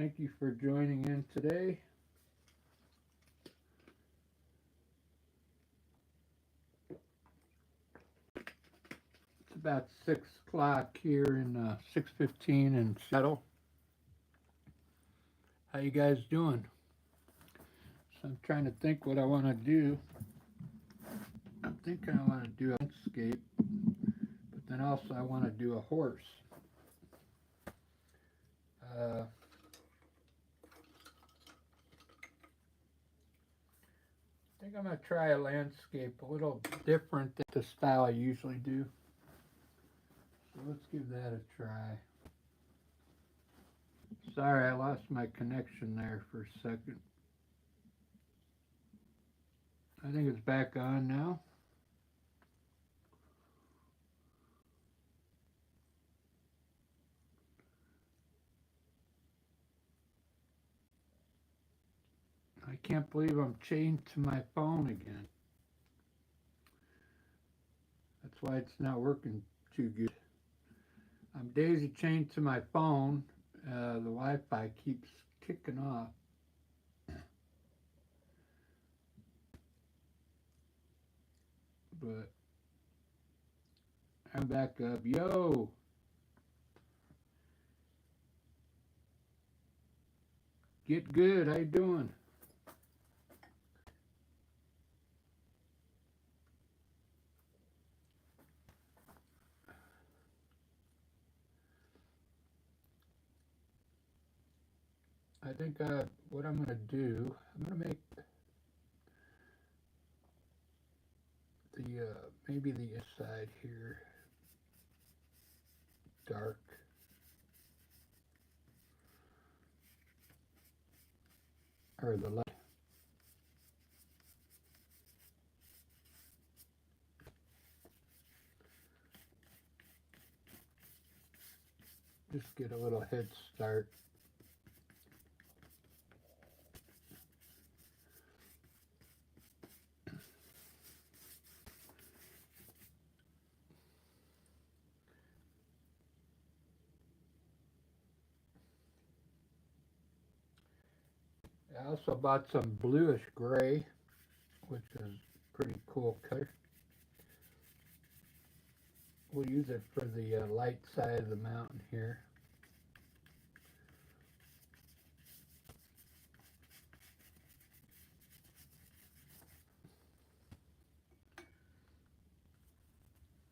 Thank you for joining in today. It's about 6 o'clock here in 6:15 in Seattle. How you guys doing? So I'm trying to think what I want to do. I'm thinking I want to do a landscape, but then also I want to do a horse. I think I'm going to try a landscape a little different than the style I usually do. So let's give that a try. Sorry, I lost my connection there for a second. I think it's back on now. I can't believe I'm chained to my phone again. That's why it's not working too good. I'm daisy chained to my phone. The Wi-Fi keeps kicking off. But I'm back up. Yo! Get good. How you doing? I think what I'm going to do, I'm going to make the maybe the inside here dark. Or the light. Just get a little head start. I also bought some bluish gray, which is pretty cool color. We'll use it for the light side of the mountain here.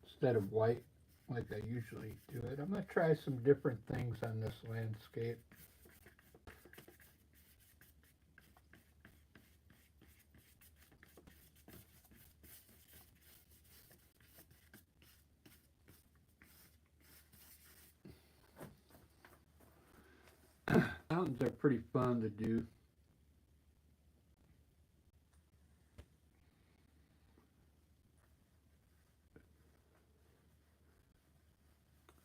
Instead of white like I usually do it. I'm going to try some different things on this landscape. Mountains are pretty fun to do.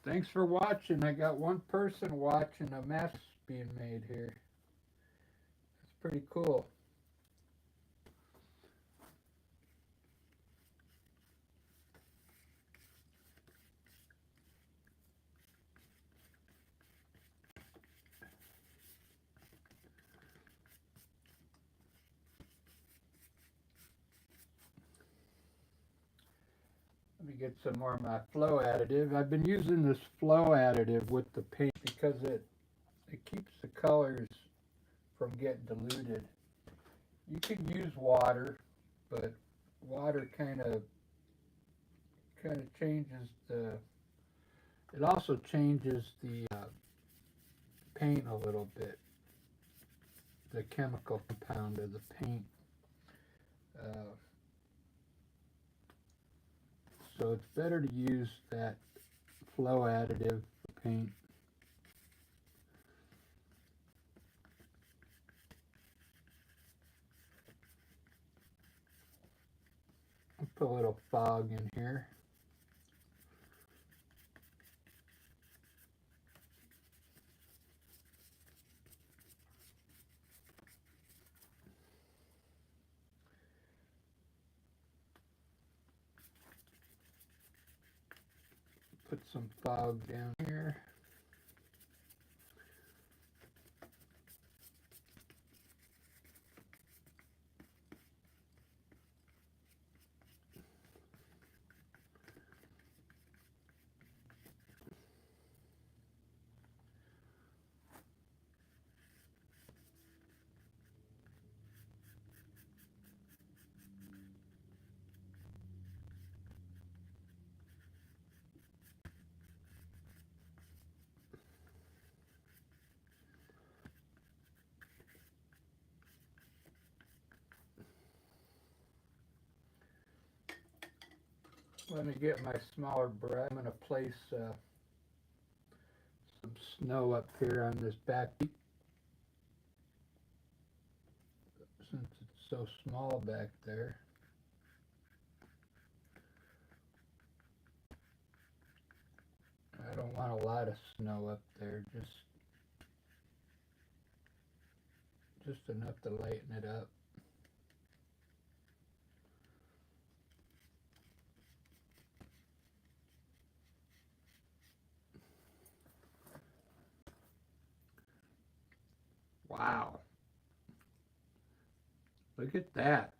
Thanks for watching. I got one person watching a mess being made here. That's pretty cool. Let me get some more of my flow additive. I've been using this flow additive with the paint because it keeps the colors from getting diluted. You can use water, but water kind of changes the. It also changes the paint a little bit. The chemical compound of the paint. So it's better to use that flow additive paint. I'll put a little fog in here. Put some fog down here. Let me get my smaller brush. I'm going to place some snow up here on this back peak since it's so small back there. I don't want a lot of snow up there, just enough to lighten it up. Wow. Look at that.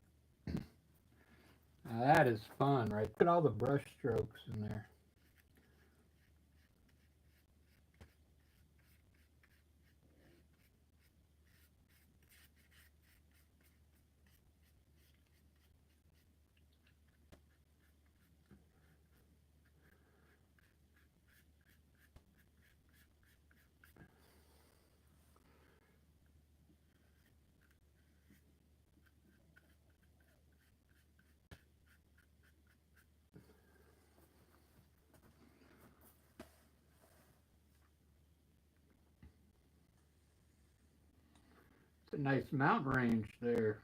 Now that is fun, right? Look at all the brush strokes in there. It's a nice mountain range there.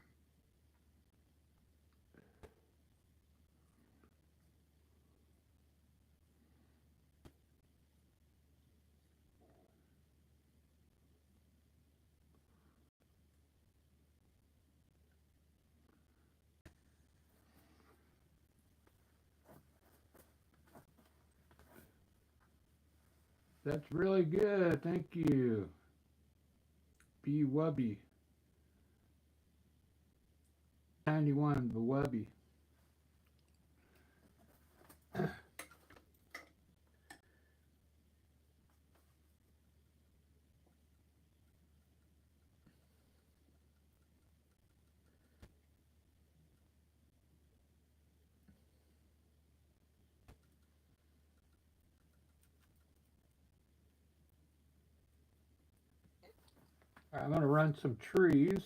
That's really good. Thank you. B Wubby. 91 the Wubby. I'm going to run some trees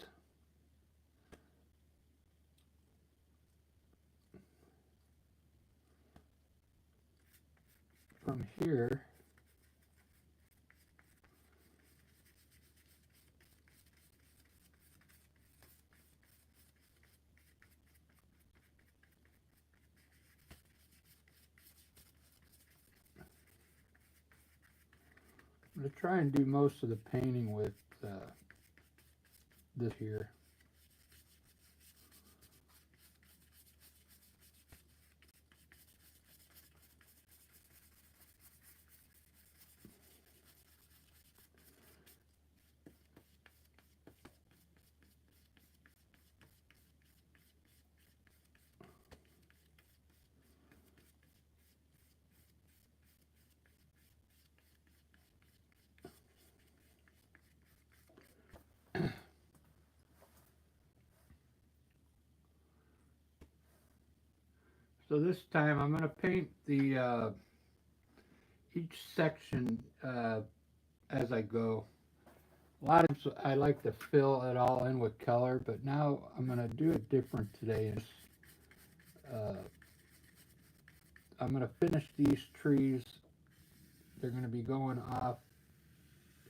from here. I'm going to try and do most of the painting with this here. So this time I'm going to paint the each section as I go. A lot of times I like to fill it all in with color, but now I'm going to do it different today. Uh, I'm going to finish these trees. They're going to be going off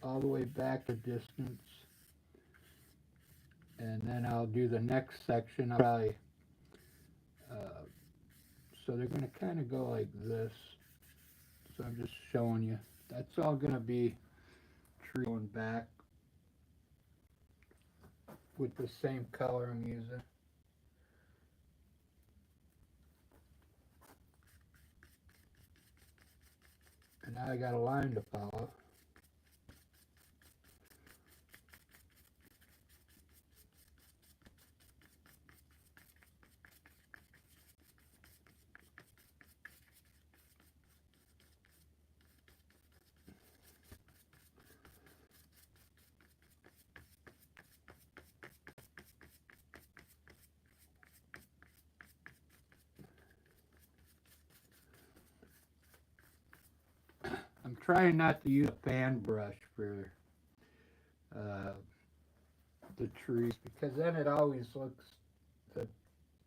all the way back a distance. And then I'll do the next section. So they're going to kind of go like this. So I'm just showing you. That's all going to be tree going back with the same color I'm using. And now I got a line to follow. I'm trying not to use a fan brush for the trees because then the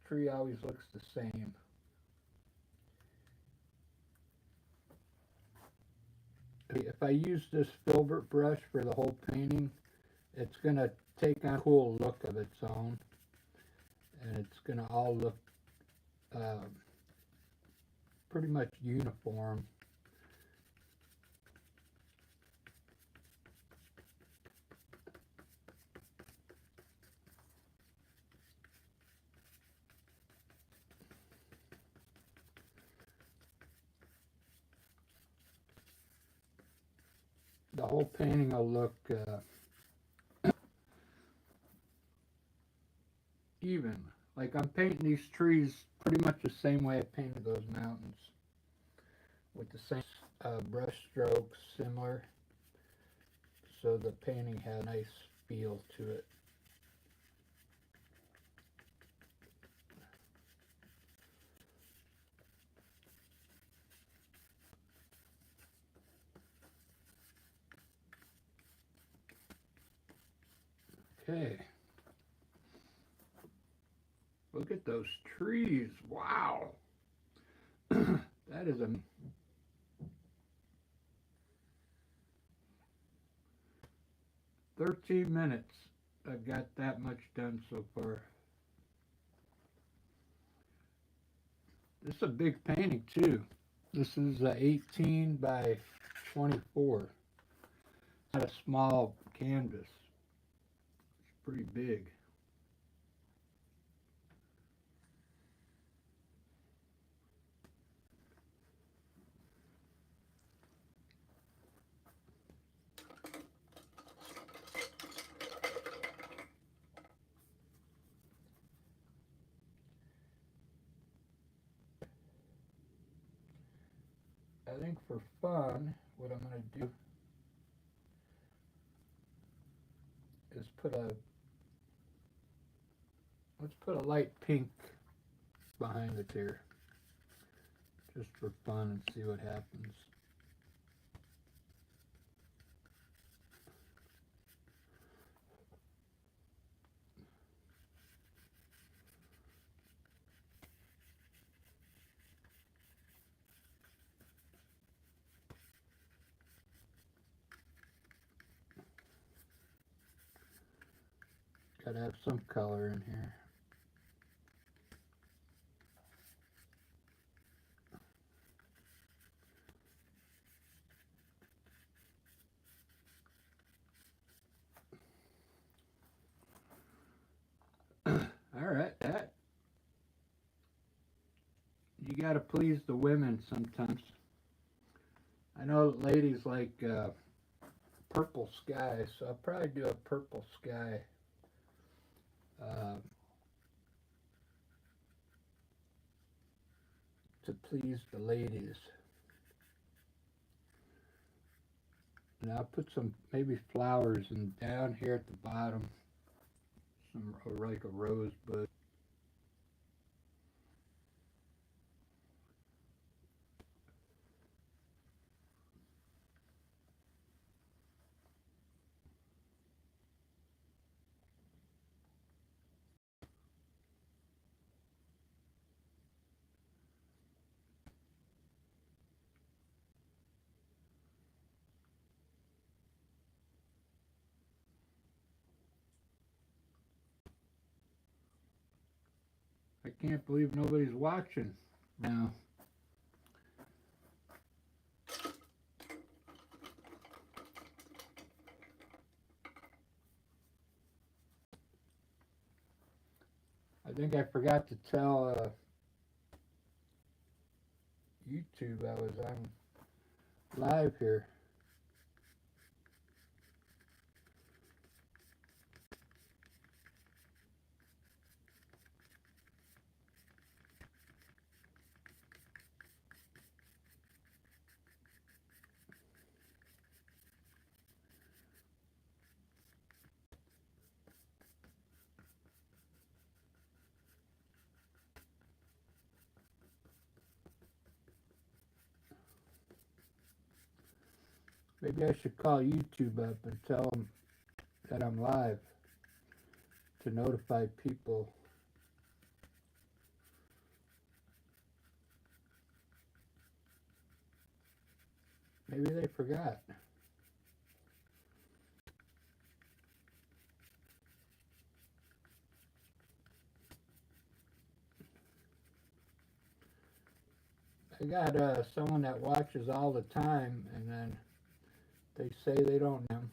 tree always looks the same. If I use this filbert brush for the whole painting, it's going to take on a cool look of its own, and it's going to all look uh, pretty much uniform. The whole painting will look even. Like I'm painting these trees pretty much the same way I painted those mountains, with the same brush strokes, similar, so the painting had a nice feel to it. Okay. Look at those trees. Wow. That is a 13 minutes. I've got that much done so far. This is a big painting too. This is 18 by 24. It's not a small canvas. It's pretty big. I think for fun, what I'm going to do is let's put a light pink behind it here, just for fun, and see what happens. Gotta have some color in here. All right, that you gotta please the women sometimes. I know ladies like purple sky, so I'll probably do a purple sky. Uh, to please the ladies. And I'll put some maybe flowers and down here at the bottom, some like a rosebud. I can't believe nobody's watching now. I think I forgot to tell YouTube I was on live here. Maybe I should call YouTube up and tell them that I'm live to notify people. Maybe they forgot. I got someone that watches all the time, and then they say they don't know him,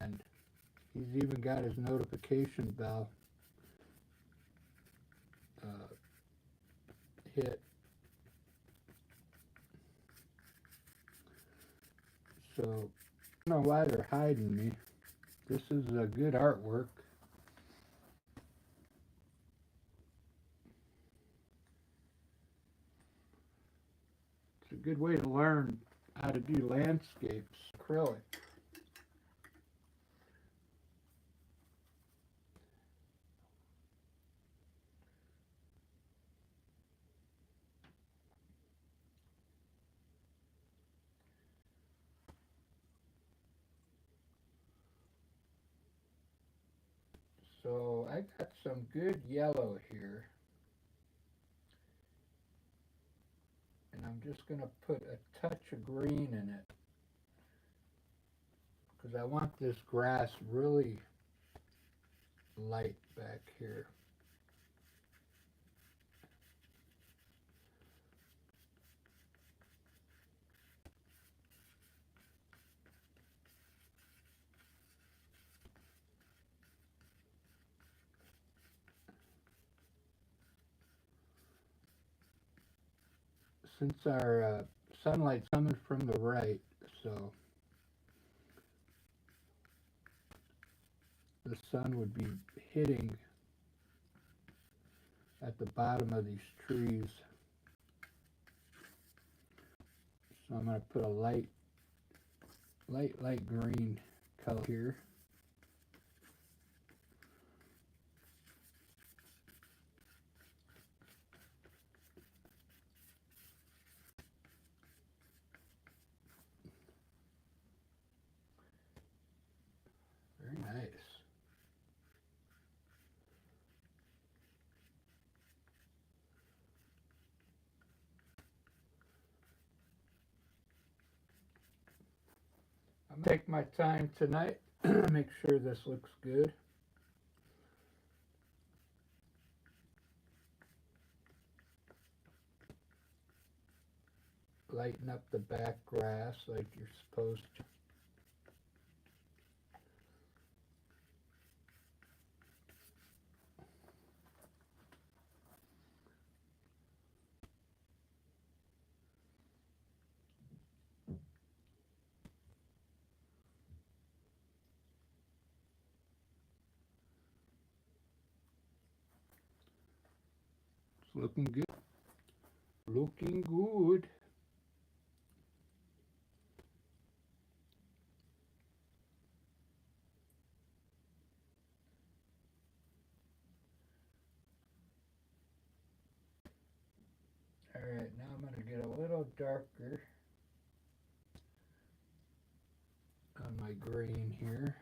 and he's even got his notification bell uh, hit. So I don't know why they're hiding me. This is a good artwork. It's a good way to learn how to do landscapes, acrylic. So I got some good yellow here, and I'm just going to put a touch of green in it because I want this grass really light back here. Since our sunlight's coming from the right, so the sun would be hitting at the bottom of these trees. So I'm going to put a light green color here. Very nice. I'm going to take my time tonight, make sure this looks good. Lighten up the back grass like you're supposed to. It's looking good. Looking good. Alright, now I'm going to get a little darker on my green here.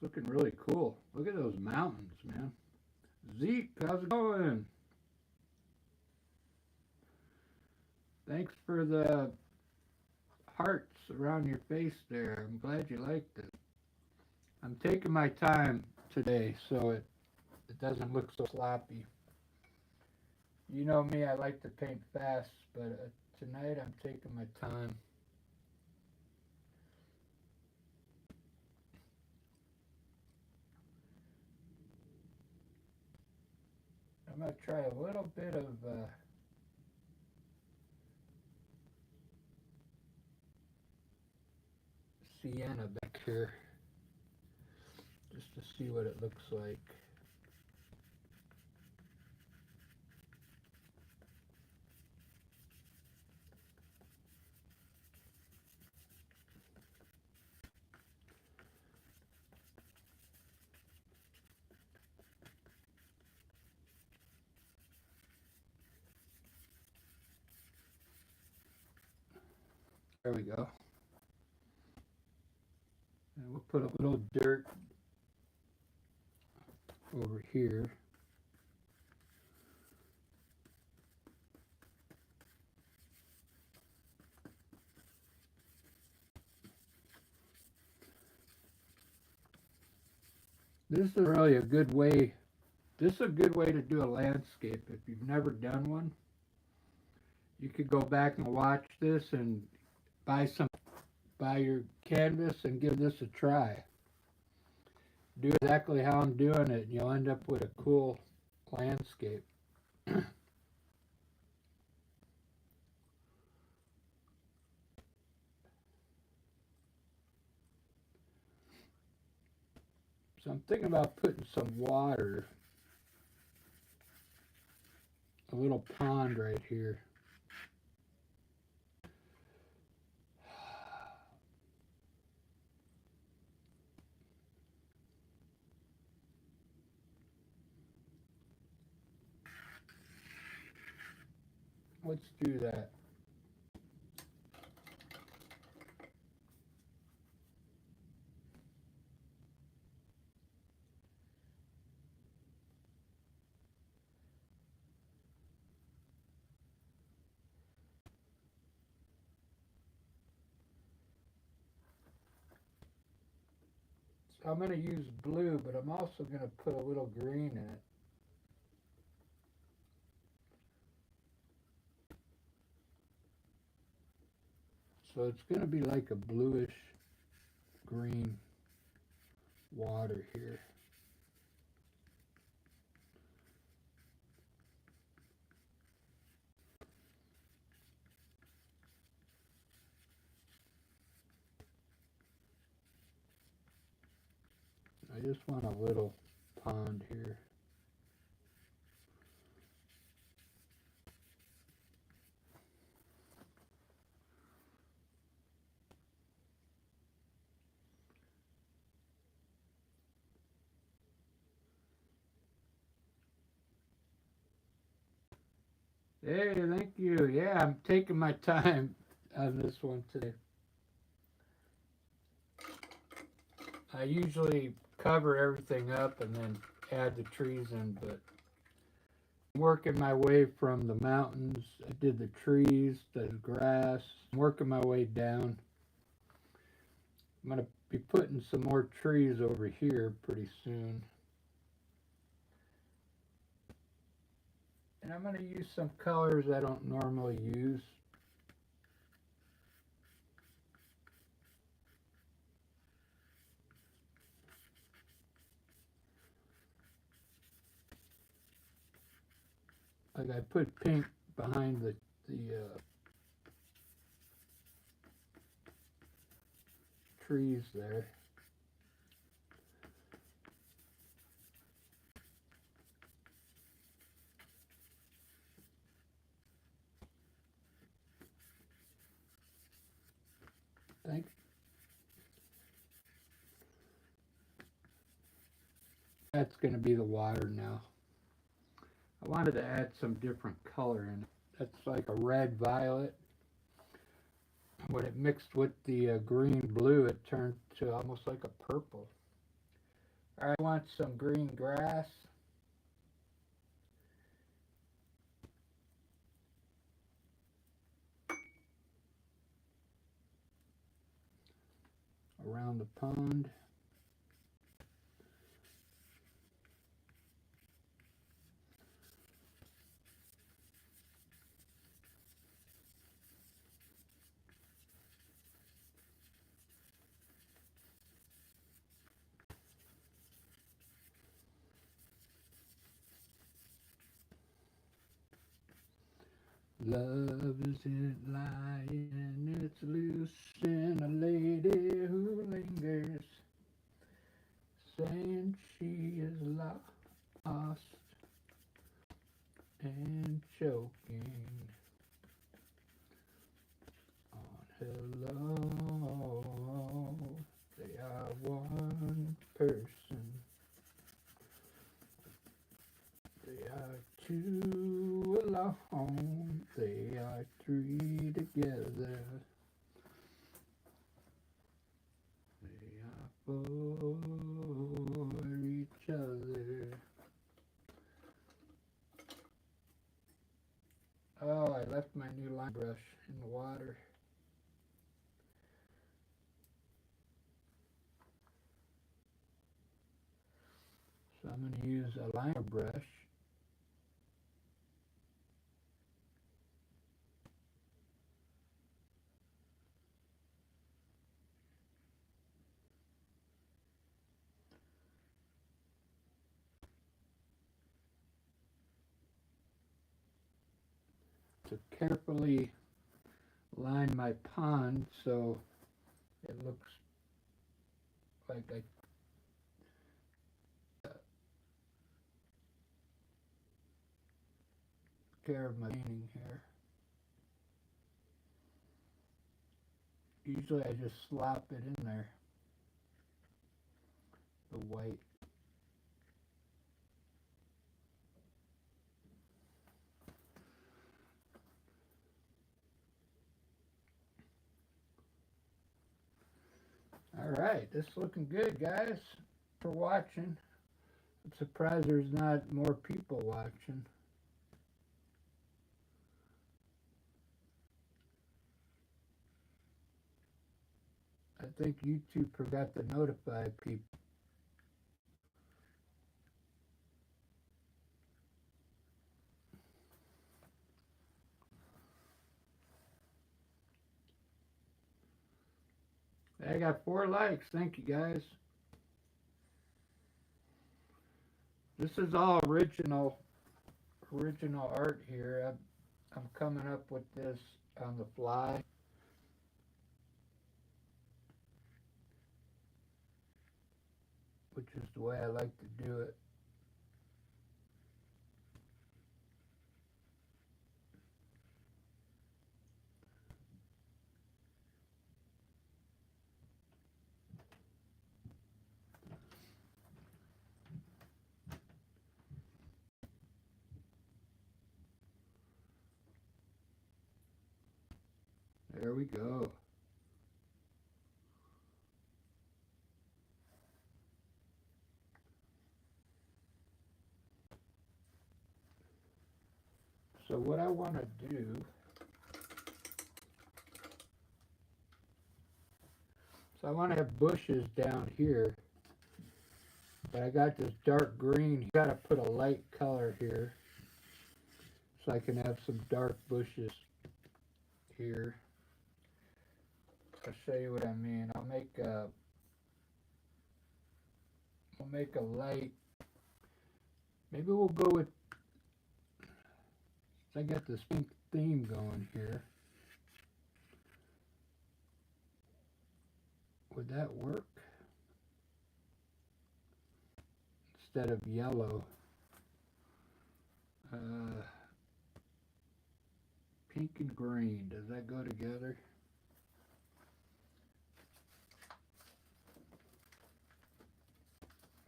It's looking really cool. Look at those mountains, man. Zeke, how's it going? Thanks for the hearts around your face there. I'm glad you liked it. I'm taking my time today so it doesn't look so sloppy. You know me, I like to paint fast, but tonight I'm taking my time. I'm going to try a little bit of sienna back here just to see what it looks like. There we go. And we'll put a little dirt over here. This is really a good way. This is a good way to do a landscape. If you've never done one, you could go back and watch this and buy your canvas and give this a try. Do exactly how I'm doing it, and you'll end up with a cool landscape. So I'm thinking about putting some water, a little pond right here. Let's do that. So I'm going to use blue, but I'm also going to put a little green in it. So it's going to be like a bluish green water here. I just want a little pond here. Hey, thank you. Yeah, I'm taking my time on this one today. I usually cover everything up and then add the trees in, but I'm working my way from the mountains. I did the trees, the grass. I'm working my way down. I'm going to be putting some more trees over here pretty soon. And I'm going to use some colors I don't normally use. Like I put pink behind the trees there. Thank. That's going to be the water now. I wanted to add some different color in it. That's like a red violet. When it mixed with the green blue, it turned to almost like a purple. I want some green grass. Around the pond. Love isn't lying, it's loose in a lady who lingers, saying she is lost and choking on her love. They are one person, they are two alone, they are three together. for each other. Oh, I left my new line brush in the water. So I'm going to use a liner brush. To carefully line my pond so it looks like I care of my painting here. Usually I just slop it in there, the white. Alright, this is looking good, guys, for watching. I'm surprised there's not more people watching. I think YouTube forgot to notify people. I got 4 likes. Thank you, guys. This is all original art here. I'm coming up with this on the fly. Which is the way I like to do it. There we go. So what I want to do, so I want to have bushes down here, but I got this dark green. You got to put a light color here so I can have some dark bushes here. I'll show you what I mean. I'll make a light. Maybe we'll go with, I got this pink theme going here. Would that work? Instead of yellow. Pink and green, does that go together?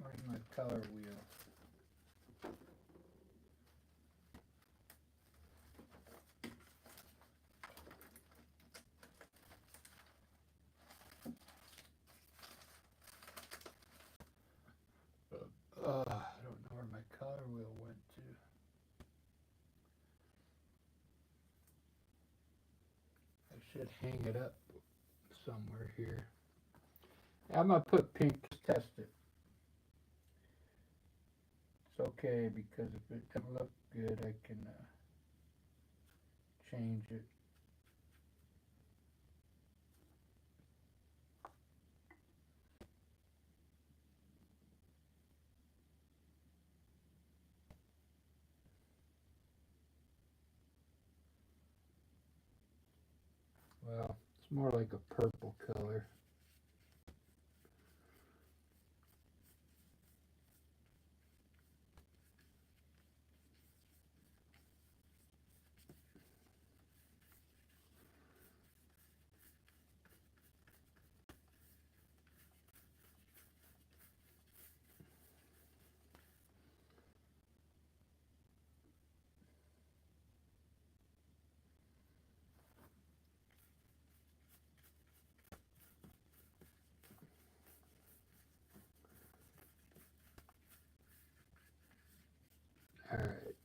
Where's my color wheel? I don't know where my color wheel went to. I should hang it up somewhere here. I'm going to put pink to test it. It's okay, because if it doesn't look good, I can change it. Well, it's more like a purple color.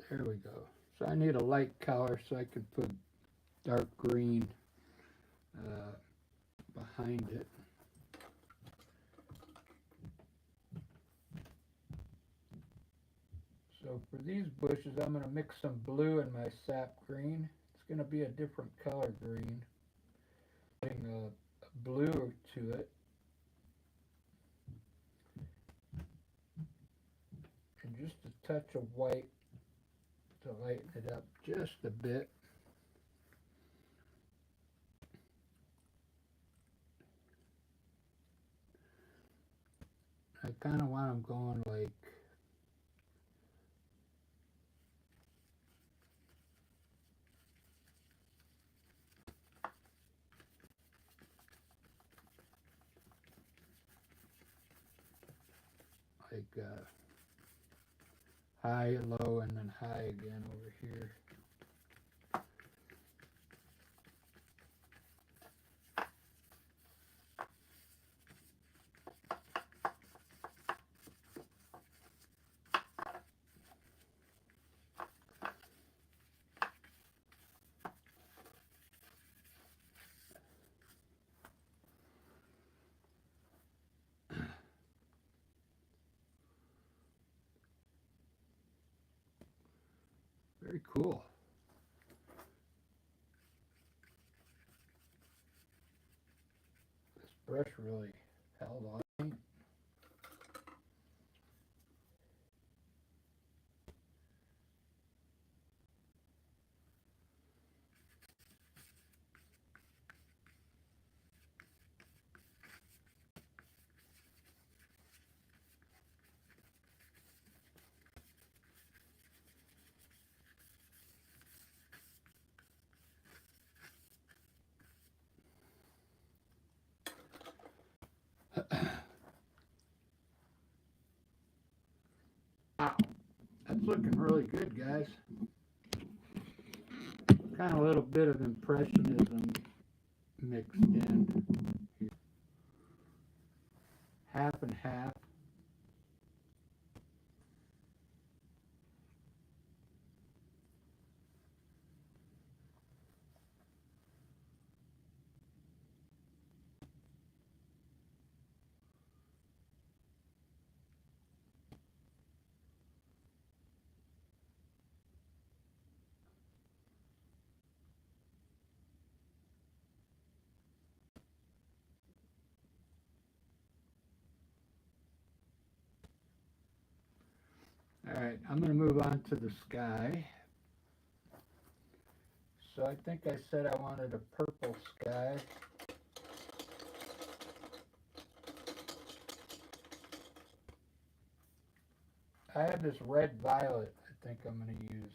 There we go. So I need a light color so I can put dark green behind it. So for these bushes, I'm going to mix some blue in my sap green. It's going to be a different color green. Adding a blue to it. And just a touch of white to lighten it up just a bit. I kind of want them going like high, low, and then high again over here. Very cool. This brush really held on. Wow, that's looking really good, guys. Kind of a little bit of impressionism mixed in. Half and half. All right, I'm going to move on to the sky. So I think I said I wanted a purple sky. I have this red violet I think I'm going to use.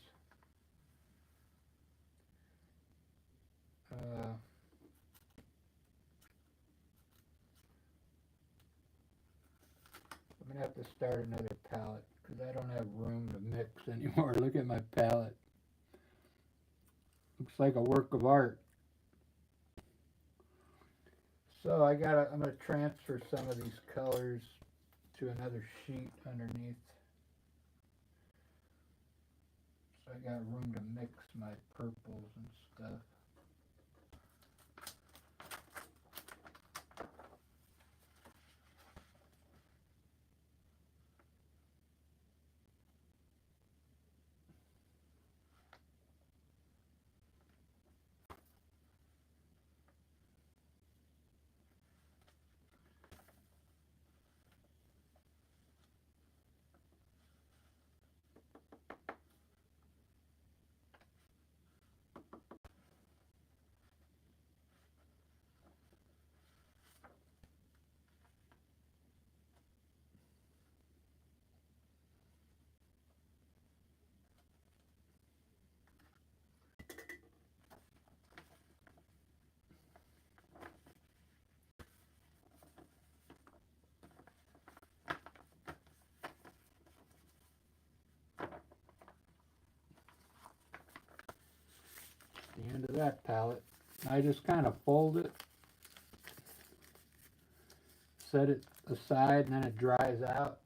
I'm going to have to start another palette because I don't have room to mix anymore. Look at my palette. Looks like a work of art. So I'm going to transfer some of these colors to another sheet underneath. So I got room to mix my purples and stuff. The end of that palette. I just kind of fold it, set it aside, and then it dries out.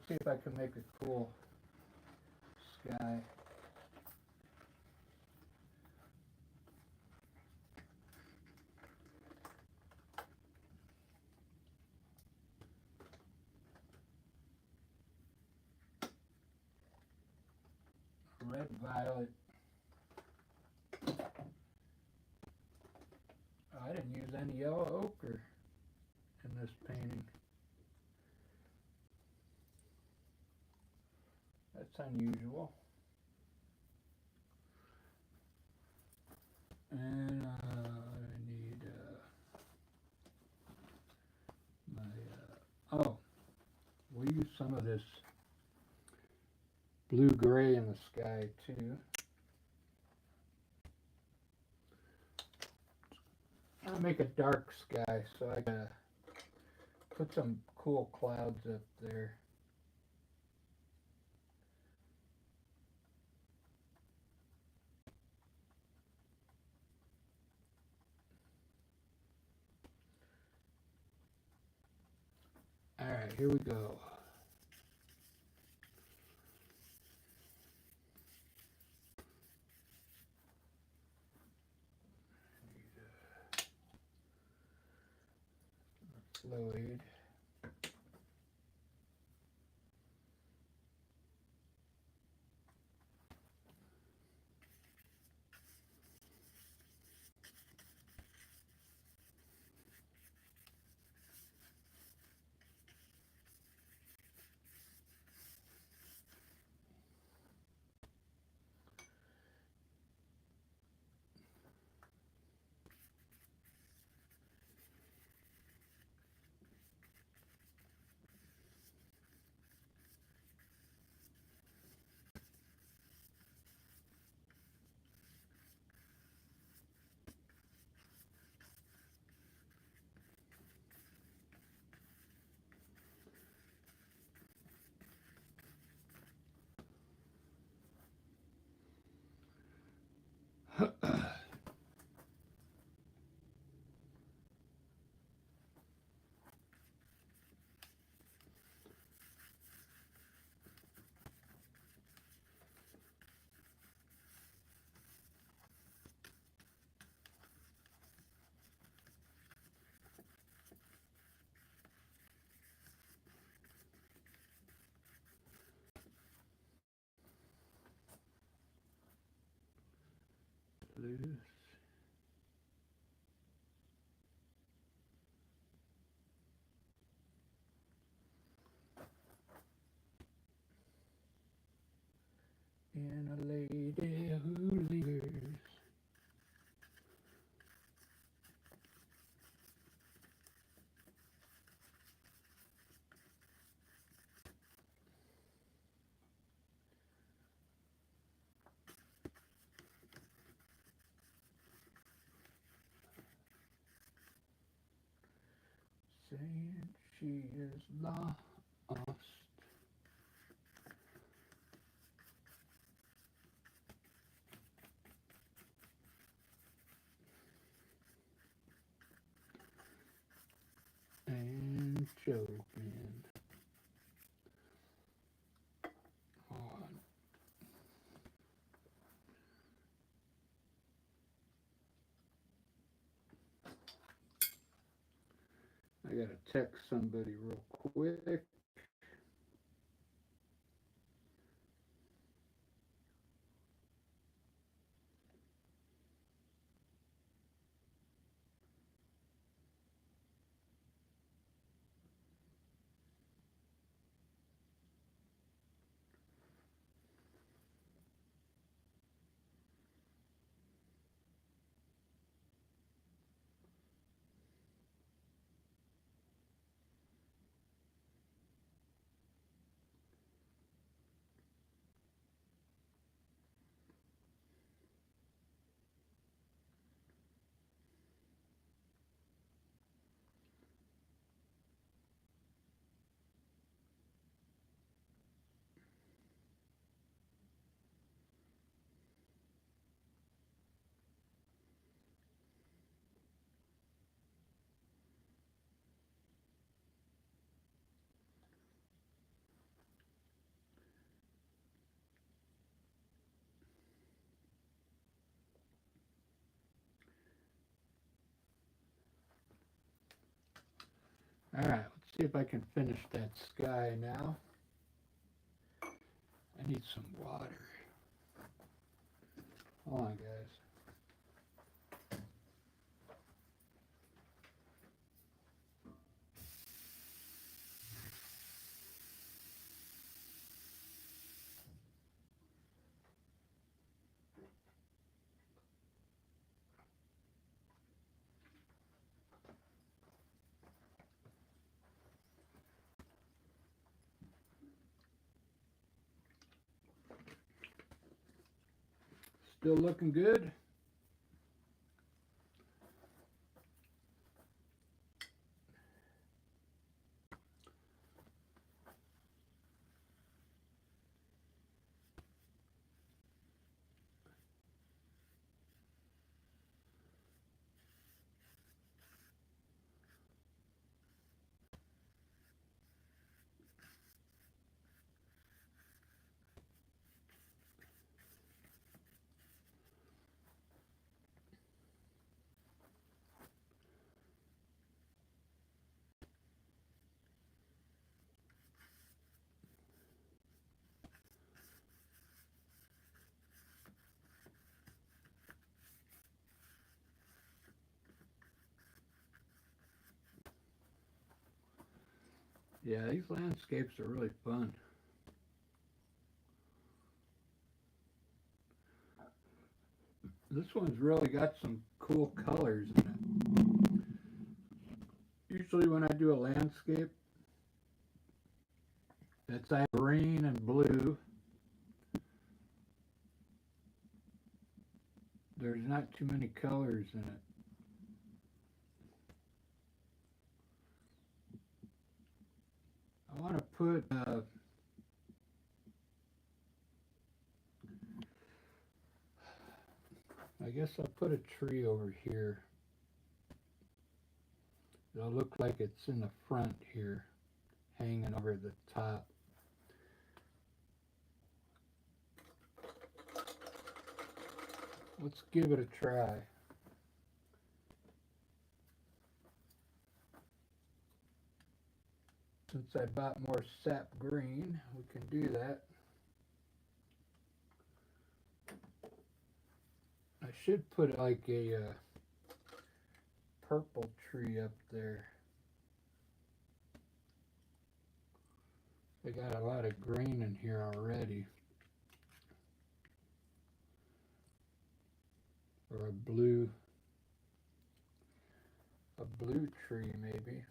Let's see if I can make a cool sky. Red, violet. Oh, I didn't use any yellow ochre in this painting. That's unusual. And I need oh, we'll use some of this blue-gray in the sky too. I'll make a dark sky, so I gotta put some cool clouds up there. Alright, here we go. Fluid. Loose. And a lady who lingers. Saying she is lost. And choking. On. I gotta text somebody real quick. Alright, let's see if I can finish that sky now. I need some water. Hold on, guys. Still looking good. Yeah, these landscapes are really fun. This one's really got some cool colors in it. Usually when I do a landscape, it's either green and blue. There's not too many colors in it. I want to put I guess I'll put a tree over here. It'll look like it's in the front here, hanging over the top. Let's give it a try. Since I bought more sap green, we can do that. I should put like a purple tree up there. They got a lot of green in here already. Or a blue tree maybe.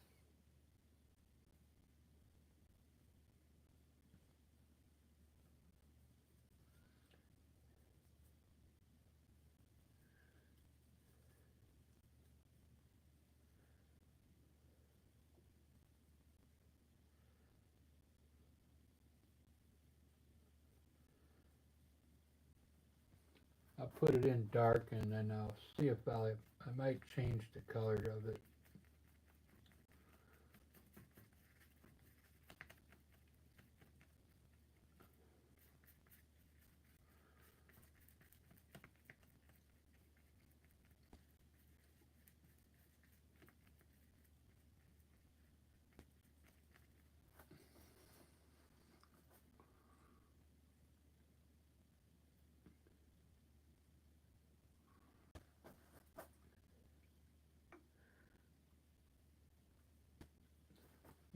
I'll put it in dark and then I'll see if I might change the color of it.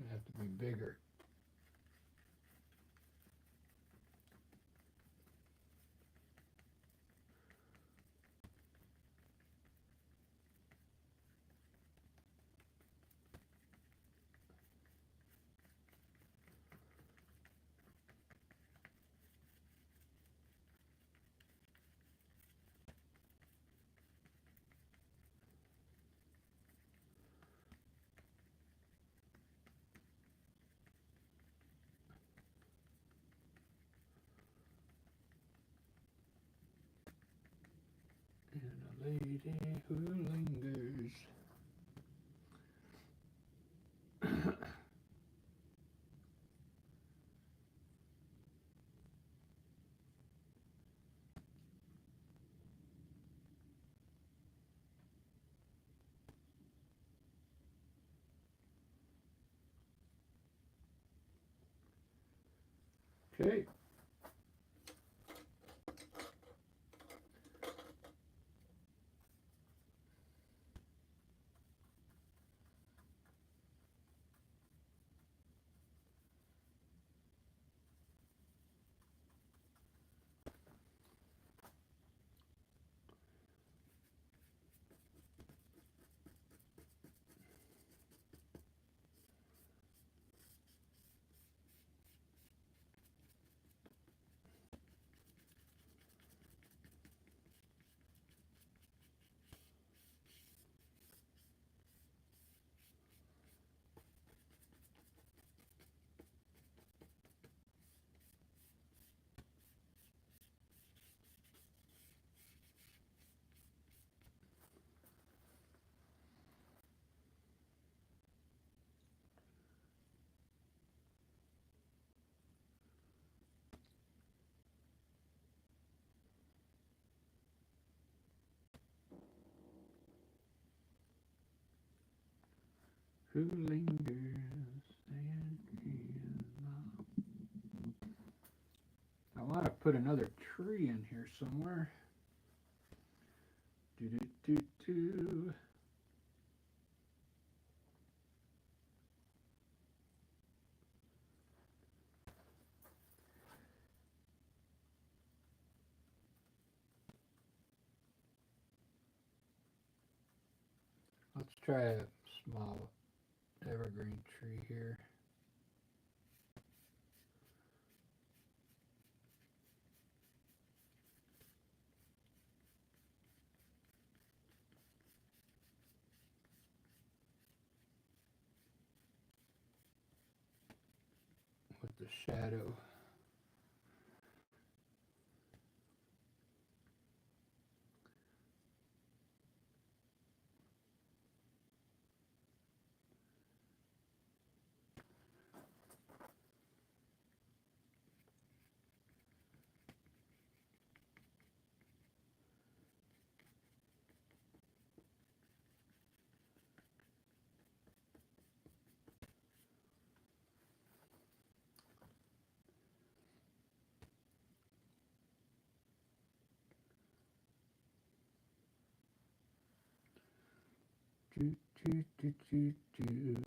It have to be bigger. And a lady who lingers. Okay. Who lingers and is not. I want to put another tree in here somewhere. Do do do do. Let's try a small evergreen tree here. With the shadow. Do do do do do.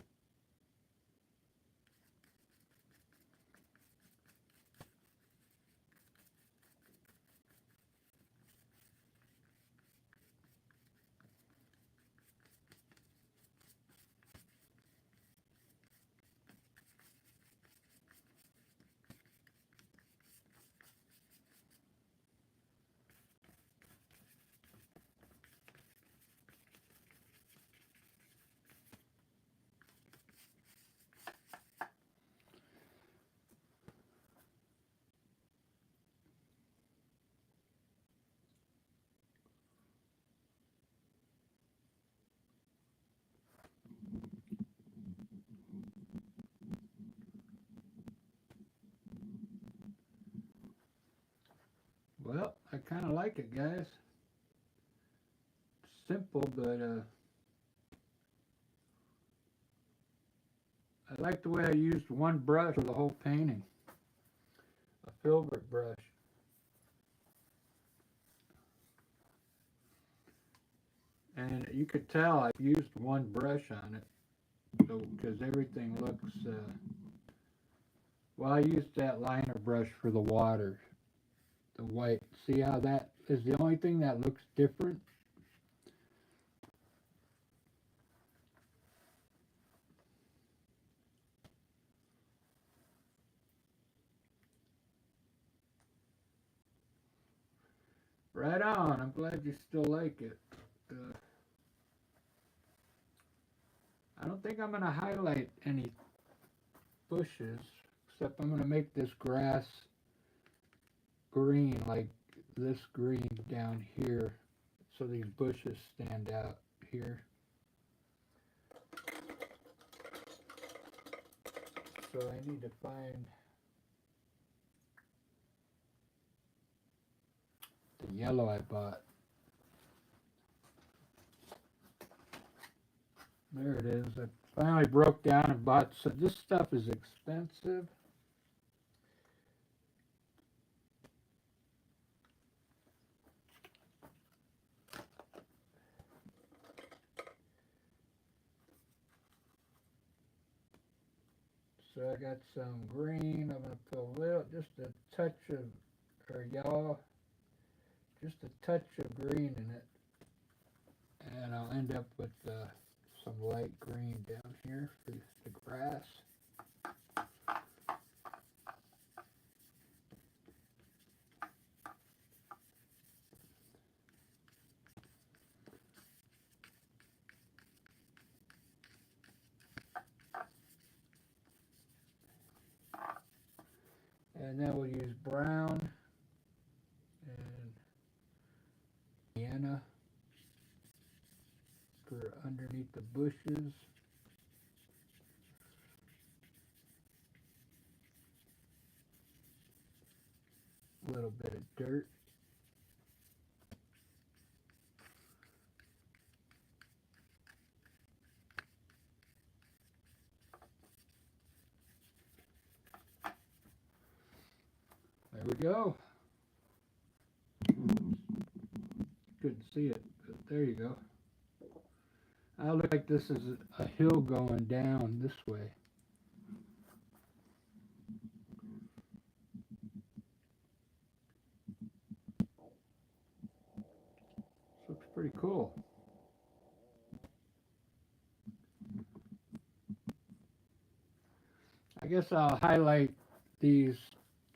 Well, I kind of like it, guys. Simple, but I like the way I used one brush for the whole painting. A filbert brush. And you could tell I used one brush on it, so because everything looks. Well, I used that liner brush for the water, the white. See how that is the only thing that looks different. Right on. I'm glad you still like it. Uh, I don't think I'm gonna highlight any bushes, except I'm gonna make this grass green, like this green down here, so these bushes stand out here. So I need to find the yellow I bought. There it is. I finally broke down and bought. So this stuff is expensive. So I got some green. I'm gonna put a little, just a touch of, or yellow, just a touch of green in it, and I'll end up with some light green down here for the grass. And then we'll use brown and sienna for underneath the bushes. A little bit of dirt. There we go. Couldn't see it, but there you go. I look like this is a hill going down this way. This looks pretty cool. I guess I'll highlight these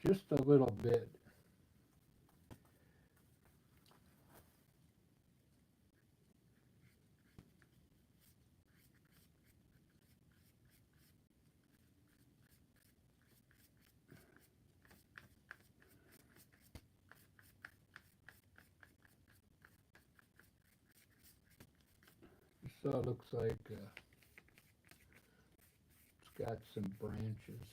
just a little bit. So it looks like it's got some branches.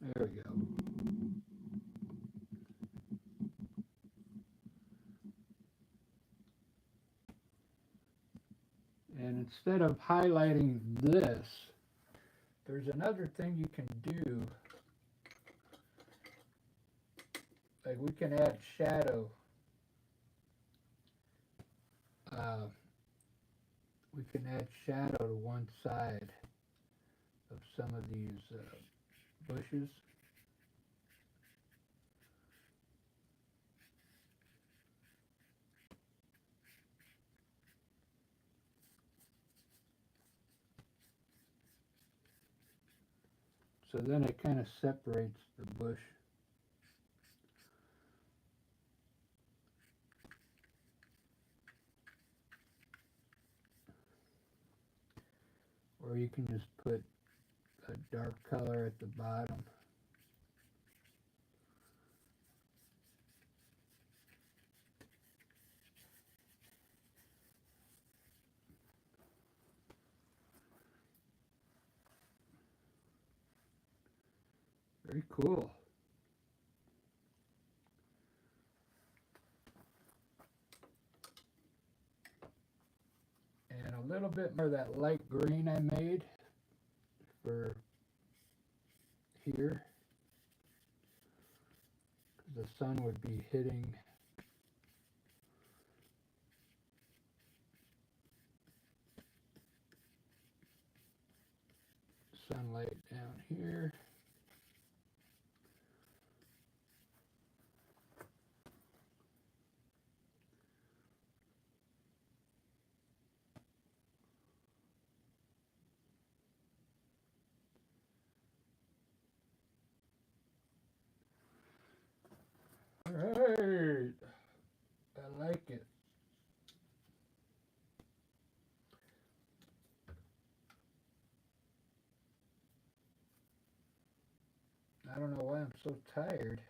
There we go. And instead of highlighting this, there's another thing you can do. Like we can add shadow. We can add shadow to one side of some of these bushes. So then it kind of separates the bush. Or you can just put a dark color at the bottom. Very cool. And a little bit more of that light green I made for here. The sun would be hitting sunlight down here. Alright, I like it. I don't know why I'm so tired.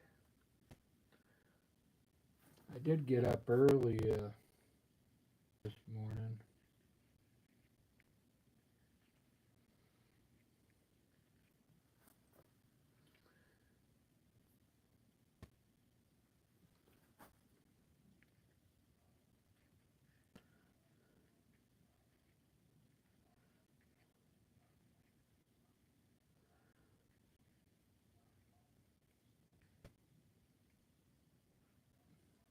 I did get up early this morning.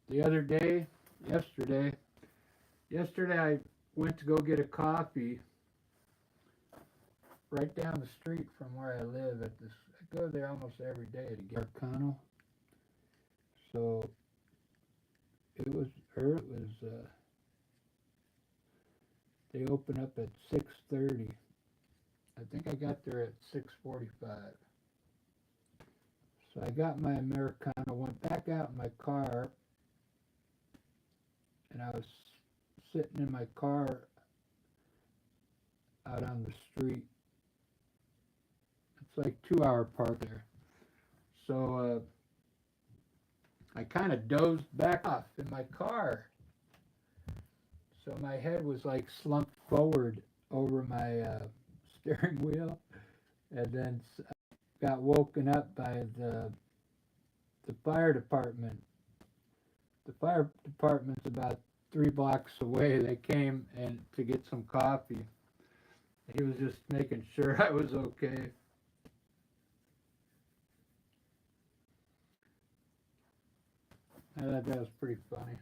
the other day, yesterday, I went to go get a coffee right down the street from where I live at this. I go there almost every day to get Arcano. So it was early. They open up at 6:30. I think I got there at 6:45. So I got my Americano, went back out in my car, and I was sitting in my car out on the street. It's like 2 hour park there. So I kind of dozed back off in my car. So my head was like slumped forward over my steering wheel, and then got woken up by the fire department. The fire department's about 3 blocks away. They came and to get some coffee. He was just making sure I was okay. I thought that was pretty funny.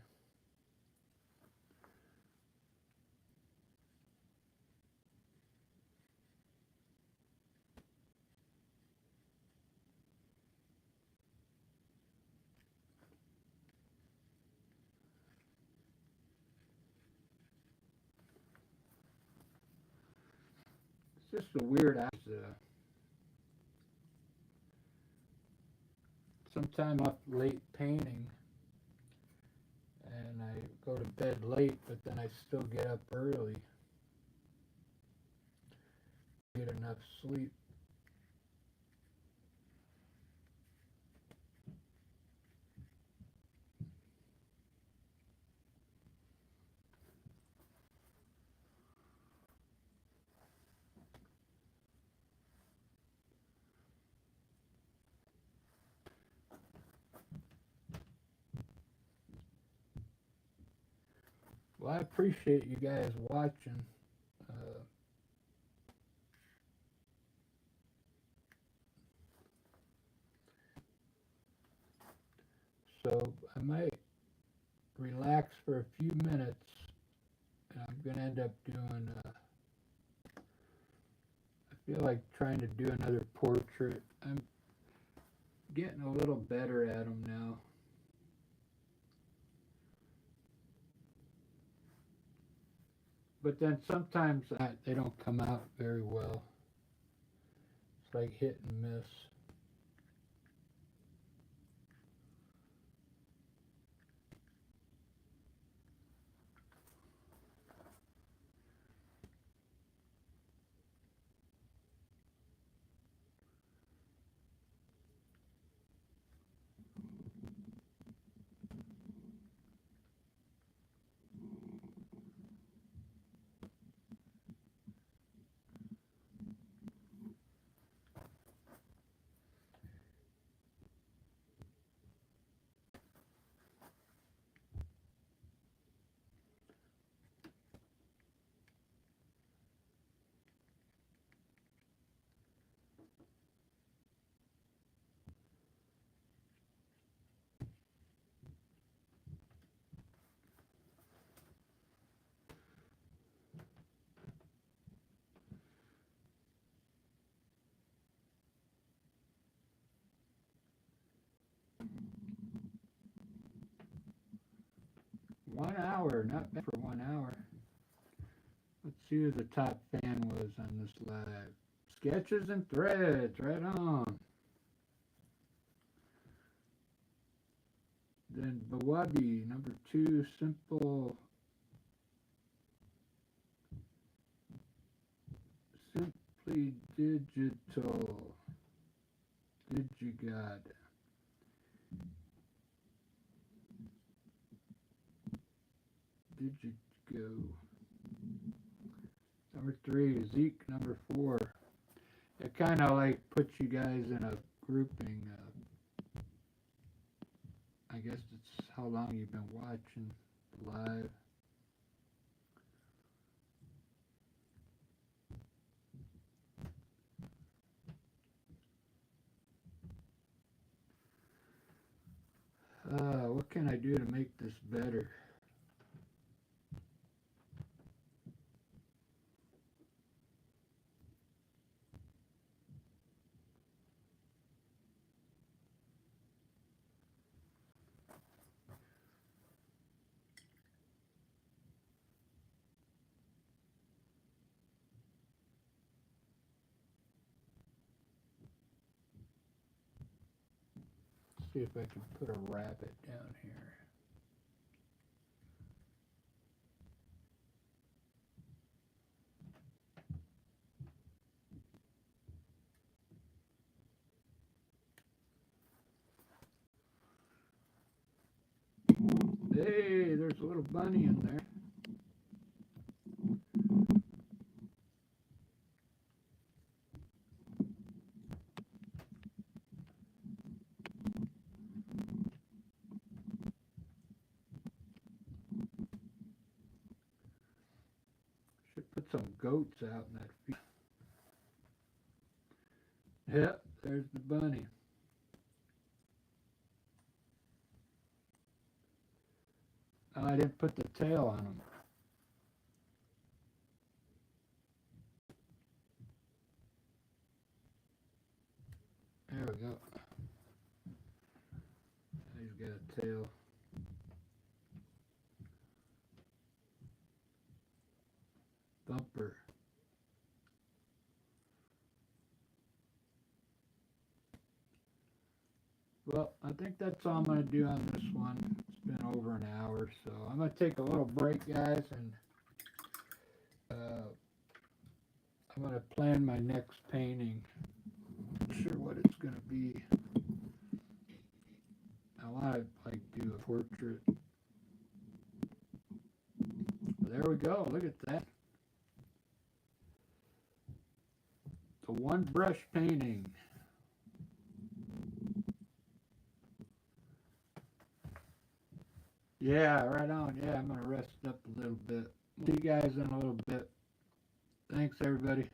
It's just a weird hours. Sometime up late painting, and I go to bed late, but then I still get up early, get enough sleep. Well, I appreciate you guys watching. Uh, so I might relax for a few minutes, and I'm going to end up doing, I feel like trying to do another portrait. I'm getting a little better at them now. But then sometimes they don't come out very well. It's like hit and miss. One hour, not bad for 1 hour. Let's see who the top fan was on this live. Sketches and Threads, right on. Then Bawabi, number 2, Simply Digital, Digigod. Digigo. Number 3, Zeke, number 4. It kind of like puts you guys in a grouping. I guess it's how long you've been watching live. What can I do to make this better? See if I can put a rabbit down here. Hey, there's a little bunny in there. Should put some goats out in that field. Yep, there's the bunny. Oh, I didn't put the tail on him. There we go. He's got a tail. Bumper. Well, I think that's all I'm going to do on this one. It's been over an hour, so I'm going to take a little break, guys, and I'm going to plan my next painting. Not sure what it's going to be. I want to do a portrait. There we go. Look at that. The one brush painting. Yeah, right on. Yeah, I'm going to rest up a little bit. See you guys in a little bit. Thanks, everybody.